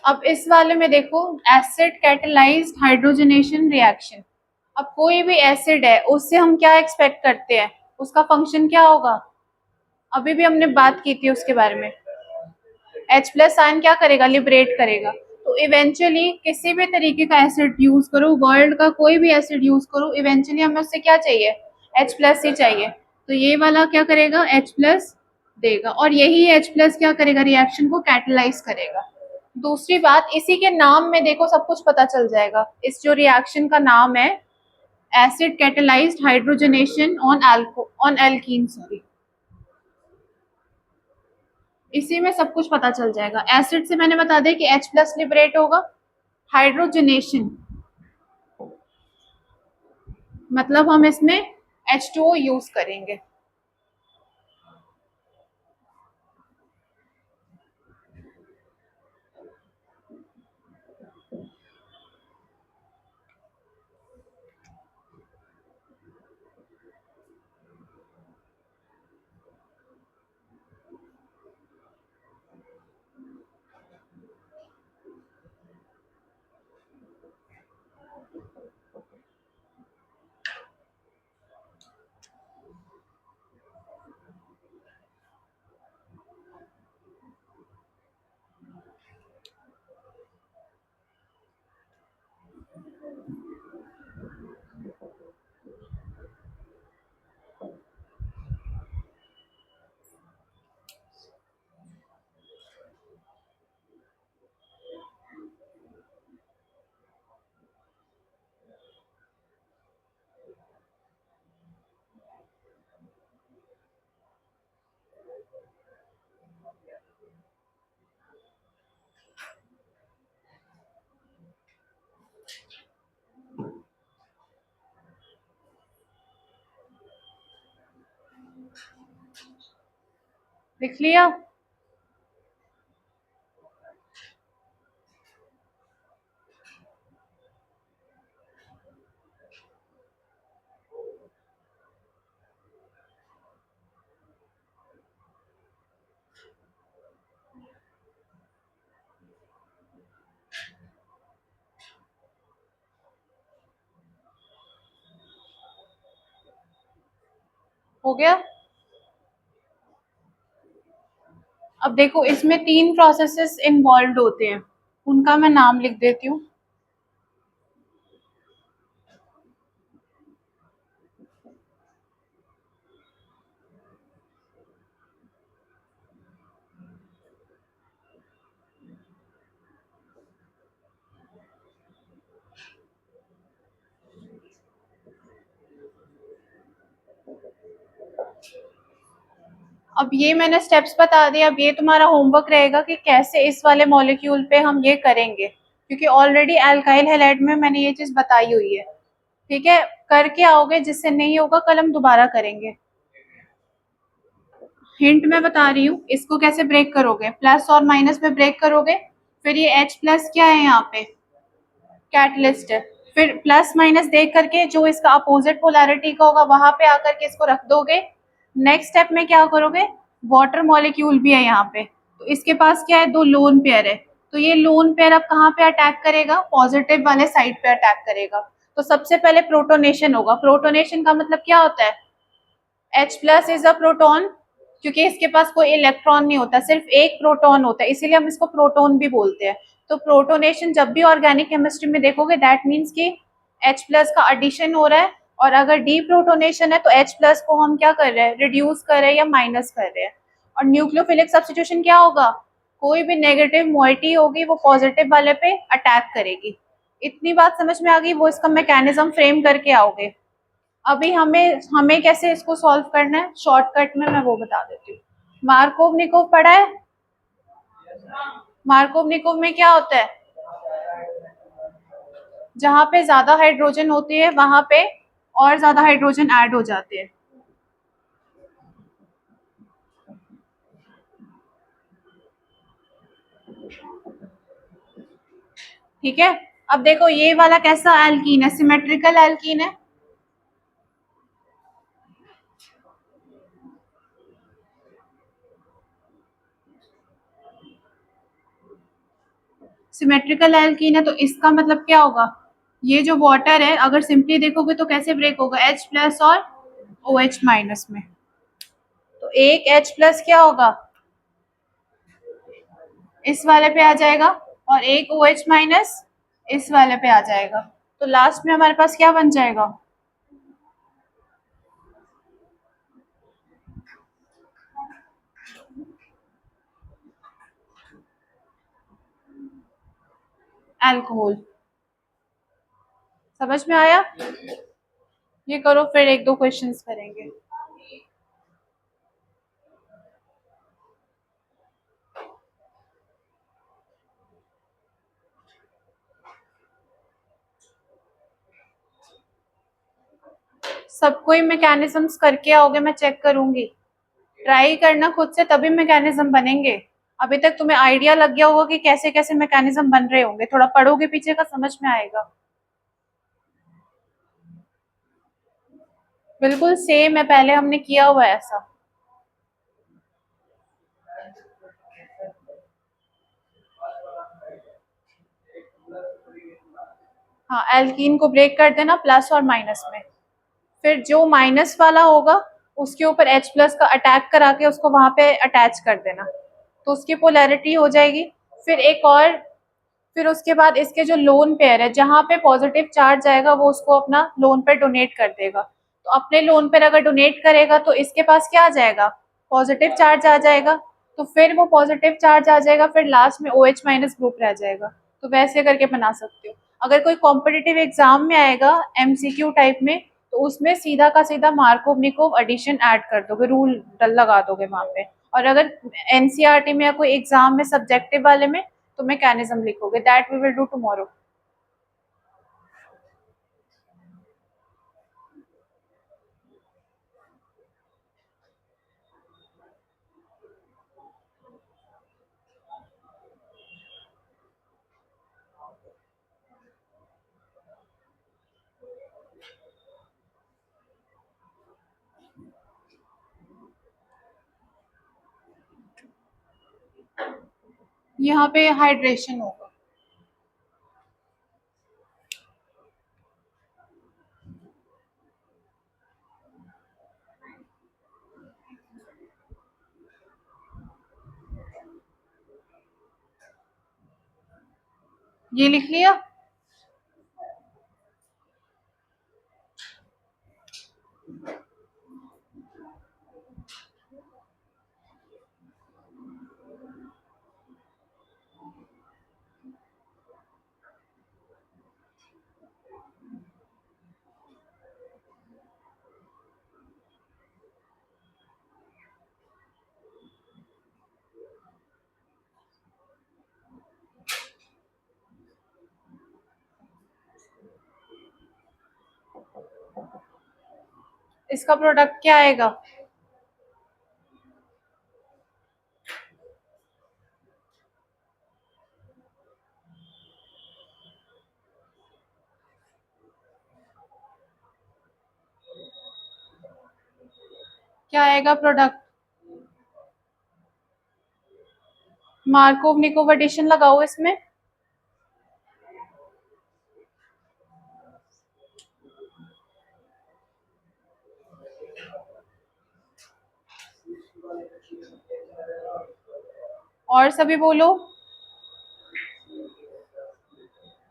अब इस वाले में देखो, एसिड कैटेलाइज्ड हाइड्रोजनेशन रिएक्शन। अब कोई भी एसिड है उससे हम क्या एक्सपेक्ट करते हैं, उसका फंक्शन क्या होगा, अभी भी हमने बात की थी उसके बारे में। H+ आयन क्या करेगा, लिबरेट करेगा। तो इवेंचुअली किसी भी तरीके का एसिड यूज करो, वर्ल्ड का कोई भी एसिड यूज करो, इवेंचुअली हमें उससे क्या चाहिए, H+ ही चाहिए। तो ये वाला क्या करेगा, H+ देगा, और यही H+ क्या करेगा, रिएक्शन को कैटेलाइज करेगा। दूसरी बात, इसी के नाम में देखो सब कुछ पता चल जाएगा। इस जो रिएक्शन का नाम है, acid catalysed hydrogenation on alkene, sorry, इसी में सब कुछ पता चल जाएगा। एसिड से मैंने बता दिया कि H+ लिबरेट होगा, हाइड्रोजनेशन मतलब हम इसमें H2O यूज करेंगे। लिख लिया। हो गया। अब देखो इसमें 3 प्रोसेसेस इन्वॉल्व होते हैं, उनका मैं नाम लिख देती हूँ। अब ये मैंने स्टेप्स बता दिए, अब ये तुम्हारा होमवर्क रहेगा कि कैसे इस वाले मॉलिक्यूल पे हम ये करेंगे, क्योंकि ऑलरेडी अल्काइल हैलाइड में मैंने ये चीज़ बताई हुई है। ठीक है, करके आओगे, जिससे नहीं होगा कल हम दोबारा करेंगे। हिंट मैं बता रही हूँ, इसको कैसे ब्रेक करोगे, प्लस और माइनस में ब्रेक करोगे, फिर ये H प्लस क्या है यहाँ पे, कैटलिस्ट है, फिर प्लस माइनस देख करके जो इसका अपोजिट पोलैरिटी का होगा वहां पे आकर के इसको रख दोगे। नेक्स्ट स्टेप में क्या करोगे, वाटर मॉलिक्यूल भी है यहाँ पे, तो इसके पास क्या है, 2 लोन पेयर है, तो ये लोन पेयर अब कहाँ पे अटैक करेगा, पॉजिटिव वाले साइड पे अटैक करेगा। तो सबसे पहले प्रोटोनेशन होगा। प्रोटोनेशन का मतलब क्या होता है, H plus is a proton, क्योंकि इसके पास कोई इलेक्ट्रॉन नहीं होता, सिर्फ एक प्रोटॉन होता है, इसीलिए हम इसको प्रोटॉन भी बोलते हैं। तो प्रोटोनेशन जब भी ऑर्गेनिक केमिस्ट्री में देखोगे, दैट मीन्स कि H प्लस का एडिशन हो रहा है, और अगर डी प्रोटोनेशन है तो H प्लस को हम क्या कर रहे हैं, रिड्यूस कर रहे हैं या माइनस कर रहे हैं। और न्यूक्लियोफिलिक सब्स्टिट्यूशन क्या होगा, कोई भी नेगेटिव मोइटी होगी वो पॉजिटिव वाले पे अटैक करेगी। इतनी बात समझ में आ गई, वो इसका मैकेनिज्म फ्रेम करके आओगे। अभी हमें हमें कैसे इसको सॉल्व करना है, शॉर्टकट में मैं वो बता देती हूँ। मार्कोव निकोव पढ़ा है, मार्कोव निकोव में क्या होता है, जहाँ पे ज्यादा हाइड्रोजन होती है वहां पे और ज्यादा हाइड्रोजन ऐड हो जाते हैं। ठीक है, अब देखो ये वाला कैसा एल्कीन है, सिमेट्रिकल एल्कीन है। सिमेट्रिकल एल्कीन है, तो इसका मतलब क्या होगा, ये जो वाटर है अगर सिंपली देखोगे तो कैसे ब्रेक होगा, H प्लस और OH माइनस में, तो एक H प्लस क्या होगा, इस वाले पे आ जाएगा, और एक OH माइनस इस वाले पे आ जाएगा, तो लास्ट में हमारे पास क्या बन जाएगा, अल्कोहल। समझ में आया, ये करो, फिर एक दो क्वेश्चंस करेंगे। सबको ही मैकेनिज्म्स करके आओगे, मैं चेक करूंगी, ट्राई करना खुद से, तभी मैकेनिज्म बनेंगे। अभी तक तुम्हें आइडिया लग गया होगा कि कैसे कैसे मैकेनिज्म बन रहे होंगे, थोड़ा पढ़ोगे पीछे का समझ में आएगा। बिल्कुल सेम है, पहले हमने किया हुआ है ऐसा। हाँ, एल्कीन को ब्रेक कर देना प्लस और माइनस में, फिर जो माइनस वाला होगा उसके ऊपर H प्लस का अटैक करा के उसको वहां पे अटैच कर देना, तो उसकी पोलैरिटी हो जाएगी। फिर एक और, फिर उसके बाद इसके जो लोन पेयर है, जहाँ पे पॉजिटिव चार्ज आएगा वो उसको अपना लोन पेयर डोनेट कर देगा, तो अपने लोन पेयर अगर डोनेट करेगा तो इसके पास क्या आ जाएगा, पॉजिटिव चार्ज आ जाएगा, तो फिर वो पॉजिटिव चार्ज आ जाएगा, फिर लास्ट में OH माइनस ग्रुप रह जाएगा। तो वैसे करके बना सकते हो। अगर कोई कॉम्पिटिटिव एग्जाम में आएगा MCQ टाइप में, तो उसमें सीधा का सीधा मार्कोव निकोव एडिशन ऐड कर दोगे, रूल लगा दोगे वहां पे। और अगर NCERT में या कोई एग्जाम में सब्जेक्टिव वाले में, तो मैकेनिज्म लिखोगे, that we will do tomorrow. यहाँ पे हाइड्रेशन होगा। ये लिख लिया। इसका प्रोडक्ट क्या आएगा? क्या आएगा प्रोडक्ट? मार्कोव निकोव एडिशन लगाओ इसमें। और सभी बोलो।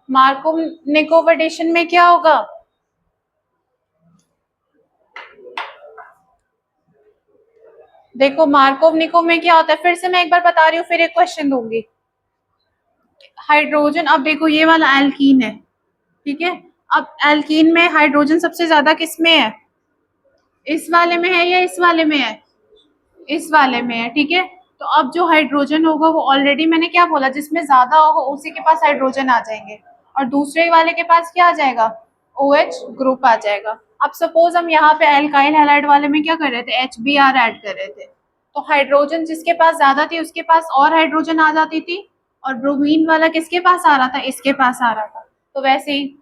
मार्कोव निकोव एडिशन में क्या होगा? देखो मार्कोव निकोव में क्या होता है, फिर से मैं एक बार बता रही हूँ, फिर एक क्वेश्चन दूंगी। हाइड्रोजन, अब देखो ये वाला एल्कीन है, ठीक है। अब एल्कीन में हाइड्रोजन सबसे ज्यादा किस में है? इस वाले में है या इस वाले में है? इस वाले में है, ठीक है। तो अब जो हाइड्रोजन होगा वो ऑलरेडी मैंने क्या बोला, जिसमें ज्यादा होगा उसी के पास हाइड्रोजन आ जाएंगे, और दूसरे वाले के पास क्या आ जाएगा? OH ग्रुप आ जाएगा। अब सपोज हम यहाँ पे एल्काइल हैलाइड वाले में क्या कर रहे थे, HBr ऐड कर रहे थे, तो हाइड्रोजन जिसके पास ज्यादा थी उसके पास और हाइड्रोजन आ जाती थी, और ब्रोमीन वाला किसके पास आ रहा था? इसके पास आ रहा था। तो वैसे ही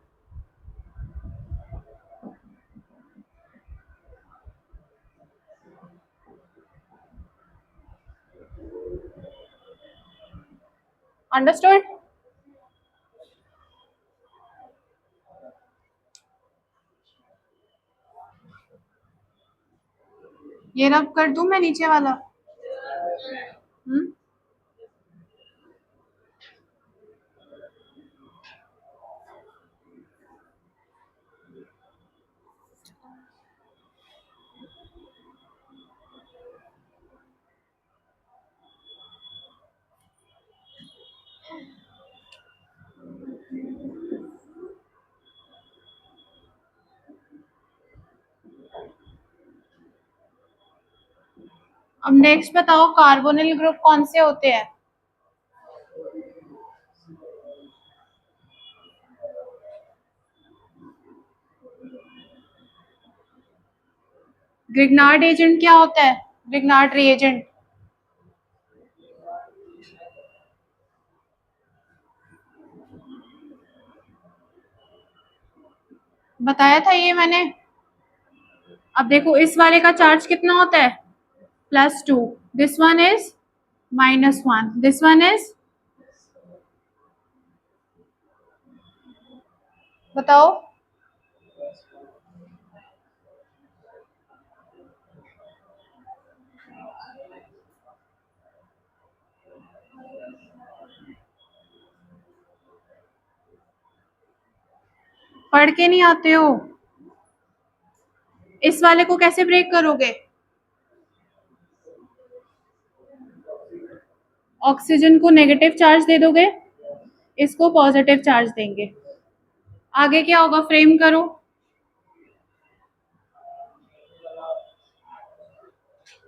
अंडरस्टूड। ये रब कर दूं मैं नीचे वाला? हम्म। अब नेक्स्ट बताओ, कार्बोनिल ग्रुप कौन से होते हैं? ग्रिग्नार्ड एजेंट क्या होता है? ग्रिग्नार्ड रिएजेंट बताया था ये मैंने। अब देखो इस वाले का चार्ज कितना होता है? +2। This one is -1, this one is, बताओ। पढ़ के नहीं आते हो? इस वाले को कैसे ब्रेक करोगे? ऑक्सीजन को नेगेटिव चार्ज दे दोगे, इसको पॉजिटिव चार्ज देंगे। आगे क्या होगा, फ्रेम करो।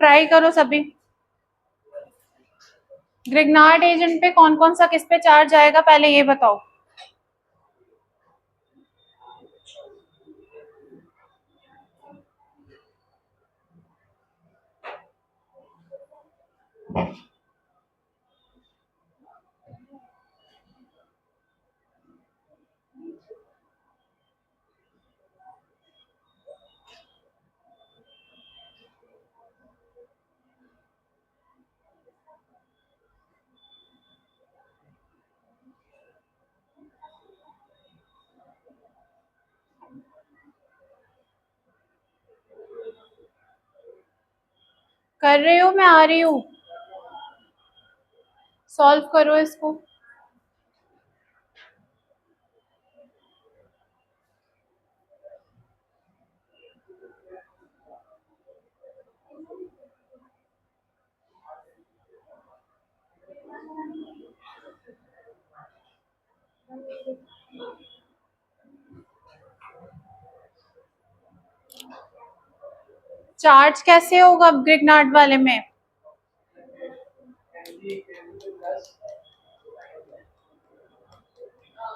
ट्राई करो सभी। ग्रिग्नार्ड एजेंट पे कौन कौन सा किस पे चार्ज आएगा, पहले ये बताओ। कर रहे हो, मैं आ रही हूँ। सॉल्व करो इसको। चार्ज कैसे होगा ग्रिग्नार्ड वाले में?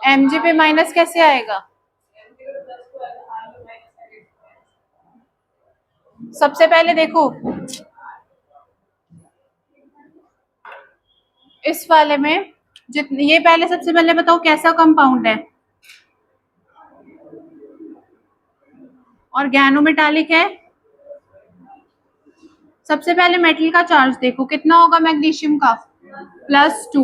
mg पे माइनस कैसे आएगा? सबसे पहले देखो, इस वाले में जितने, ये पहले सबसे पहले बताओ कैसा कंपाउंड है? ऑर्गेनोमेटालिक है। सबसे पहले मेटल का चार्ज देखो कितना होगा मैग्नीशियम का, +2।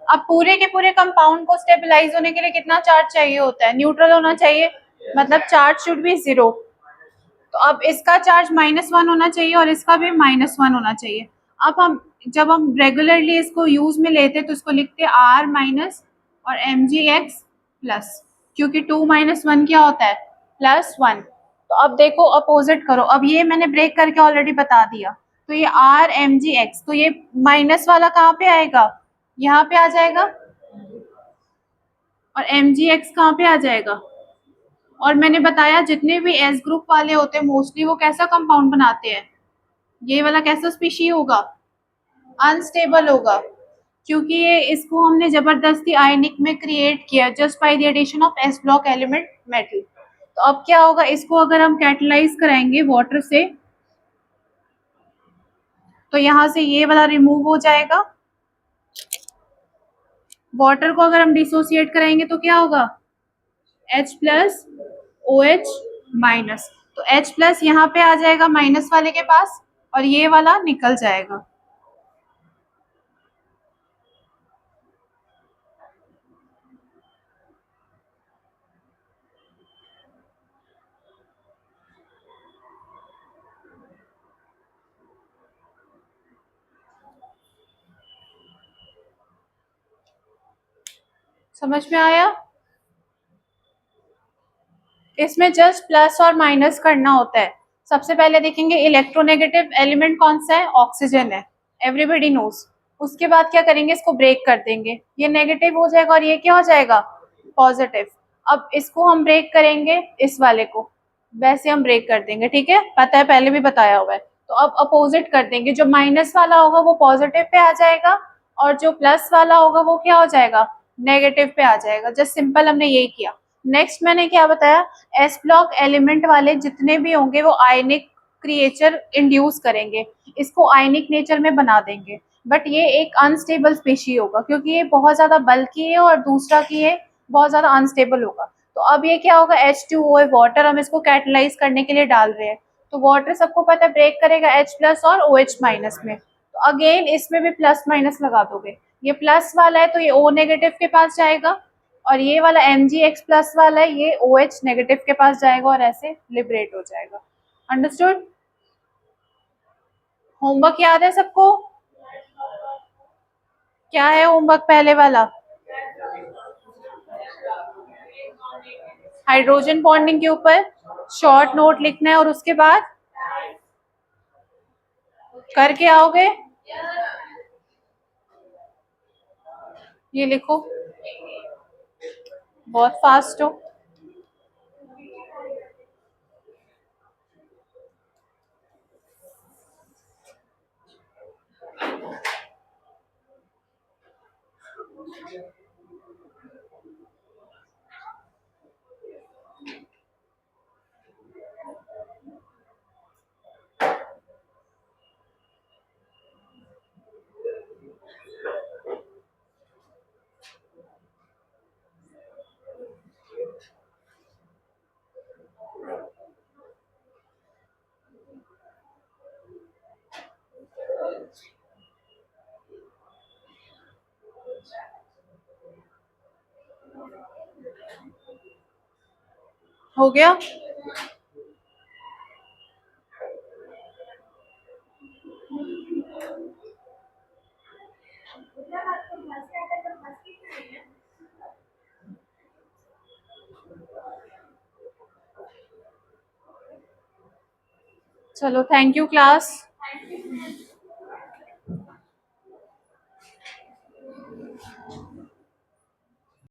अब पूरे के पूरे कंपाउंड को स्टेबलाइज होने के लिए कितना चार्ज चाहिए होता है? न्यूट्रल होना चाहिए, मतलब चार्ज शुड बी 0। तो अब इसका चार्ज -1 होना चाहिए और इसका भी -1 होना चाहिए। अब हम जब हम रेगुलरली इसको यूज में लेते तो इसको लिखते R माइनस और Mgx प्लस, क्योंकि 2 - 1 क्या होता है? +1। तो अब देखो अपोजिट करो, अब ये मैंने ब्रेक करके ऑलरेडी बता दिया। तो ये R Mgx, तो ये माइनस वाला कहाँ पे आएगा? यहाँ पे आ जाएगा। और Mgx कहाँ पे आ जाएगा? और मैंने बताया जितने भी एस ग्रुप वाले होते हैं मोस्टली वो कैसा कंपाउंड बनाते हैं? ये वाला कैसा स्पीशी होगा? अनस्टेबल होगा, क्योंकि ये इसको हमने जबरदस्ती आयनिक में क्रिएट किया just by the addition of S block element metal. तो अब क्या होगा, इसको अगर हम कैटलाइज कराएंगे वाटर से तो यहाँ से ये वाला रिमूव हो जाएगा। वाटर को अगर हम डिसोसिएट कराएंगे तो क्या होगा? H plus OH minus. तो H प्लस यहाँ पे आ जाएगा माइनस वाले के पास और ये वाला निकल जाएगा। समझ में आया? इसमें जस्ट प्लस और माइनस करना होता है। सबसे पहले देखेंगे इलेक्ट्रोनेगेटिव एलिमेंट कौन सा है? ऑक्सीजन है, एवरीबडी नोज। उसके बाद क्या करेंगे, इसको ब्रेक कर देंगे, ये नेगेटिव हो जाएगा और ये क्या हो जाएगा? पॉजिटिव। अब इसको हम ब्रेक करेंगे, इस वाले को वैसे हम ब्रेक कर देंगे, ठीक है, पता है पहले भी बताया हुआ है। तो अब अपोजिट कर देंगे, जो माइनस वाला होगा वो पॉजिटिव पे आ जाएगा और जो प्लस वाला होगा वो क्या हो जाएगा? नेगेटिव पे आ जाएगा। जस्ट सिंपल हमने यही किया। नेक्स्ट मैंने क्या बताया, एस ब्लॉक एलिमेंट वाले जितने भी होंगे वो आयनिक क्रिएचर इंड्यूस करेंगे, इसको आयनिक नेचर में बना देंगे। बट ये एक अनस्टेबल स्पीशी होगा क्योंकि ये बहुत ज्यादा बल्की है और दूसरा की ये बहुत ज्यादा अनस्टेबल होगा। तो अब ये क्या होगा, H2O है वाटर, हम इसको कैटलाइज करने के लिए डाल रहे हैं। तो वाटर सबको पता है ब्रेक करेगा H प्लस और OH माइनस में। तो अगेन इसमें भी प्लस माइनस लगा दोगे, ये प्लस वाला है तो ये O नेगेटिव के पास जाएगा और ये वाला Mgx प्लस वाला है ये OH नेगेटिव के पास जाएगा और ऐसे लिबरेट हो जाएगा। अंडरस्टूड? होमवर्क याद है सबको? क्या है होमवर्क पहले वाला? हाइड्रोजन बॉन्डिंग के ऊपर शॉर्ट नोट लिखना है और उसके बाद करके आओगे, ये लिखो, बहुत फास्ट हो। हो गया? चलो थैंक यू क्लास।